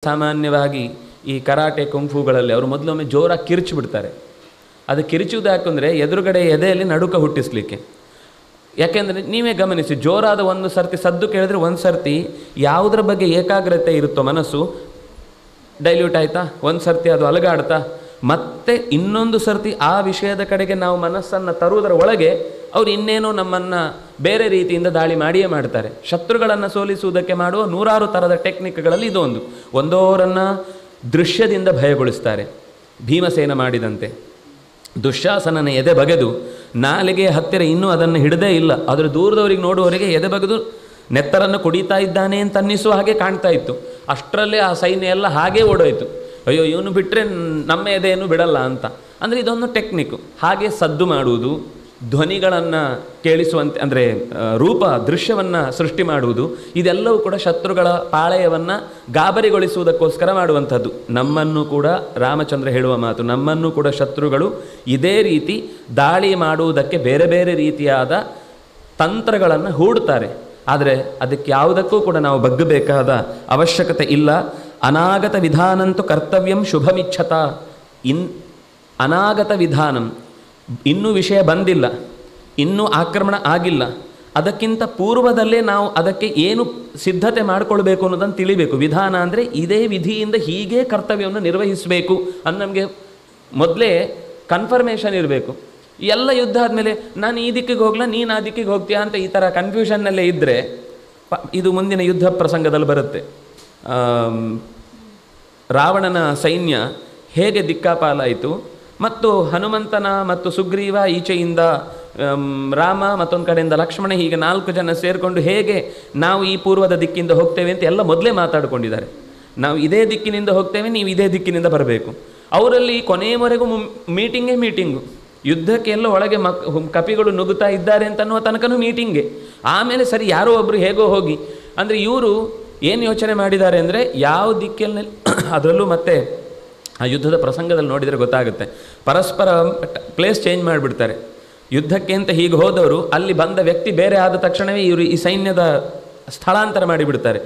ಸಾಮಾನ್ಯವಾಗಿ ಈ ಕರಾಟೆ ಕುಂಫುಗಳಲ್ಲಿ ಅವರು ಮೊದಲೊಮ್ಮೆ ಜೋರಾಗಿ ಕಿರಿಚಿಬಿಡ್ತಾರೆ. ಅದು ಕಿರಿಚುವುದು ಯಾಕಂದರೆ ಎದುರುಗಡೆ ಎದೆಯಲ್ಲಿ ನಡುಕ ಹುಟ್ಟಿಸ್ಲಿಕ್ಕೆ. ಯಾಕೆಂದರೆ ನೀವೇ ಗಮನಿಸಿ, ಜೋರಾದ ಒಂದು ಸರ್ತಿ ಸದ್ದು ಕೇಳಿದ್ರೆ ಒಂದು ಸರ್ತಿ ಯಾವುದರ ಬಗ್ಗೆ ಏಕಾಗ್ರತೆ ಇರುತ್ತೋ ಮನಸ್ಸು ಡೈಲ್ಯೂಟ್ ಆಯಿತಾ, ಒಂದು ಸರ್ತಿ ಅದು ಅಲಗಾಡ್ತಾ, ಮತ್ತೆ ಇನ್ನೊಂದು ಸರ್ತಿ ಆ ವಿಷಯದ ಕಡೆಗೆ ನಾವು ಮನಸ್ಸನ್ನು ತರುವುದರ ಒಳಗೆ ಅವರು ಇನ್ನೇನೋ ನಮ್ಮನ್ನು ಬೇರೆ ರೀತಿಯಿಂದ ದಾಳಿ ಮಾಡಿಯೇ ಮಾಡ್ತಾರೆ. ಶತ್ರುಗಳನ್ನು ಸೋಲಿಸುವುದಕ್ಕೆ ಮಾಡುವ ನೂರಾರು ಥರದ ಟೆಕ್ನಿಕ್ಗಳಲ್ಲಿ ಇದೊಂದು. ಒಂದೋರನ್ನು ದೃಶ್ಯದಿಂದ ಭಯಗೊಳಿಸ್ತಾರೆ. ಭೀಮಸೇನ ಮಾಡಿದಂತೆ ದುಶ್ಯಾಸನನ ಎದೆ ಬಗೆದು ನಾಲಿಗೆ ಹತ್ತಿರ ಇನ್ನೂ ಅದನ್ನು ಹಿಡದೇ ಇಲ್ಲ, ಅದರ ದೂರದವರಿಗೆ ನೋಡುವವರಿಗೆ ಎದೆ ಬಗೆದು ನೆತ್ತರನ್ನು ಕುಡಿತಾ ಇದ್ದಾನೆ ಅಂತ ಅನ್ನಿಸುವ ಹಾಗೆ ಕಾಣ್ತಾ ಇತ್ತು. ಅಷ್ಟರಲ್ಲೇ ಆ ಸೈನ್ಯ ಎಲ್ಲ ಹಾಗೇ ಓಡೋಯ್ತು. ಅಯ್ಯೋ ಇವನು ಬಿಟ್ಟರೆ ನಮ್ಮ ಎದೆಯನ್ನು ಬಿಡಲ್ಲ ಅಂತ. ಅಂದರೆ ಇದೊಂದು ಟೆಕ್ನಿಕ್ಕು. ಹಾಗೆ ಸದ್ದು ಮಾಡುವುದು, ಧ್ವನಿಗಳನ್ನು ಕೇಳಿಸುವಂತೆ, ಅಂದರೆ ರೂಪ ದೃಶ್ಯವನ್ನು ಸೃಷ್ಟಿ ಮಾಡುವುದು, ಇದೆಲ್ಲವೂ ಕೂಡ ಶತ್ರುಗಳ ಪಾಳೆಯವನ್ನು ಗಾಬರಿಗೊಳಿಸುವುದಕ್ಕೋಸ್ಕರ ಮಾಡುವಂಥದ್ದು. ನಮ್ಮನ್ನು ಕೂಡ ರಾಮಚಂದ್ರ ಹೇಳುವ ಮಾತು, ನಮ್ಮನ್ನು ಕೂಡ ಶತ್ರುಗಳು ಇದೇ ರೀತಿ ದಾಳಿ ಮಾಡುವುದಕ್ಕೆ ಬೇರೆ ಬೇರೆ ರೀತಿಯಾದ ತಂತ್ರಗಳನ್ನು ಹೂಡ್ತಾರೆ. ಆದರೆ ಅದಕ್ಕೆ ಯಾವುದಕ್ಕೂ ಕೂಡ ನಾವು ಬಗ್ಗಬೇಕಾದ ಅವಶ್ಯಕತೆ ಇಲ್ಲ. ಅನಾಗತ ವಿಧಾನಂತೂ ಕರ್ತವ್ಯಂ ಶುಭಮಿಚ್ಛತ. ಅನಾಗತ ವಿಧಾನಂ, ಇನ್ನೂ ವಿಷಯ ಬಂದಿಲ್ಲ, ಇನ್ನೂ ಆಕ್ರಮಣ ಆಗಿಲ್ಲ, ಅದಕ್ಕಿಂತ ಪೂರ್ವದಲ್ಲೇ ನಾವು ಅದಕ್ಕೆ ಏನು ಸಿದ್ಧತೆ ಮಾಡಿಕೊಳ್ಬೇಕು ಅನ್ನೋದನ್ನು ತಿಳಿಬೇಕು. ವಿಧಾನ ಅಂದರೆ ಇದೇ ವಿಧಿಯಿಂದ ಹೀಗೆ ಕರ್ತವ್ಯವನ್ನು ನಿರ್ವಹಿಸಬೇಕು ಅಂತ ನಮಗೆ ಮೊದಲೇ ಕನ್ಫರ್ಮೇಷನ್ ಇರಬೇಕು. ಎಲ್ಲ ಯುದ್ಧ ಆದಮೇಲೆ ನಾನು ಈ ದಿಕ್ಕಿಗೆ ಹೋಗ್ಲಾ, ನೀನು ಆ ದಿಕ್ಕಿಗೆ ಹೋಗ್ತೀಯಾ ಅಂತ ಈ ಥರ ಕನ್ಫ್ಯೂಷನ್ನಲ್ಲೇ ಇದ್ದರೆ ಇದು ಮುಂದಿನ ಯುದ್ಧ ಪ್ರಸಂಗದಲ್ಲಿ ಬರುತ್ತೆ. ರಾವಣನ ಸೈನ್ಯ ಹೇಗೆ ದಿಕ್ಕಾಪಾಲಾಯಿತು, ಮತ್ತು ಹನುಮಂತನ ಮತ್ತು ಸುಗ್ರೀವ ಈಚೆಯಿಂದ ರಾಮ, ಮತ್ತೊಂದು ಕಡೆಯಿಂದ ಲಕ್ಷ್ಮಣ, ಹೀಗೆ 4 ಜನ ಸೇರಿಕೊಂಡು ಹೇಗೆ ನಾವು ಈ ಪೂರ್ವದ ದಿಕ್ಕಿಂದ ಹೋಗ್ತೇವೆ ಅಂತ ಎಲ್ಲ ಮೊದಲೇ ಮಾತಾಡಿಕೊಂಡಿದ್ದಾರೆ. ನಾವು ಇದೇ ದಿಕ್ಕಿನಿಂದ ಹೋಗ್ತೇವೆ, ನೀವು ಇದೇ ದಿಕ್ಕಿನಿಂದ ಬರಬೇಕು. ಅವರಲ್ಲಿ ಕೊನೆಯವರೆಗೂ ಮೀಟಿಂಗು. ಯುದ್ಧಕ್ಕೆ ಎಲ್ಲ ಒಳಗೆ ಕಪಿಗಳು ನುಗ್ಗುತ್ತಾ ಇದ್ದಾರೆ ಅಂತನ್ನುವ ತನಕನೂ ಮೀಟಿಂಗೆ. ಆಮೇಲೆ ಸರಿ ಯಾರೋ ಒಬ್ಬರು ಹೇಗೋ ಹೋಗಿ, ಅಂದರೆ ಇವರು ಏನು ಯೋಚನೆ ಮಾಡಿದ್ದಾರೆ ಅಂದರೆ ಯಾವ ದಿಕ್ಕಿನಲ್ಲಿ, ಅದರಲ್ಲೂ ಮತ್ತೆ ಆ ಯುದ್ಧದ ಪ್ರಸಂಗದಲ್ಲಿ ನೋಡಿದರೆ ಗೊತ್ತಾಗುತ್ತೆ, ಪರಸ್ಪರ ಪ್ಲೇಸ್ ಚೇಂಜ್ ಮಾಡಿಬಿಡ್ತಾರೆ. ಯುದ್ಧಕ್ಕೆ ಅಂತ ಹೀಗೆ ಹೋದವರು ಅಲ್ಲಿ ಬಂದ ವ್ಯಕ್ತಿ ಬೇರೆ ಆದ ತಕ್ಷಣವೇ ಇವರು ಈ ಸೈನ್ಯದ ಸ್ಥಳಾಂತರ ಮಾಡಿಬಿಡ್ತಾರೆ.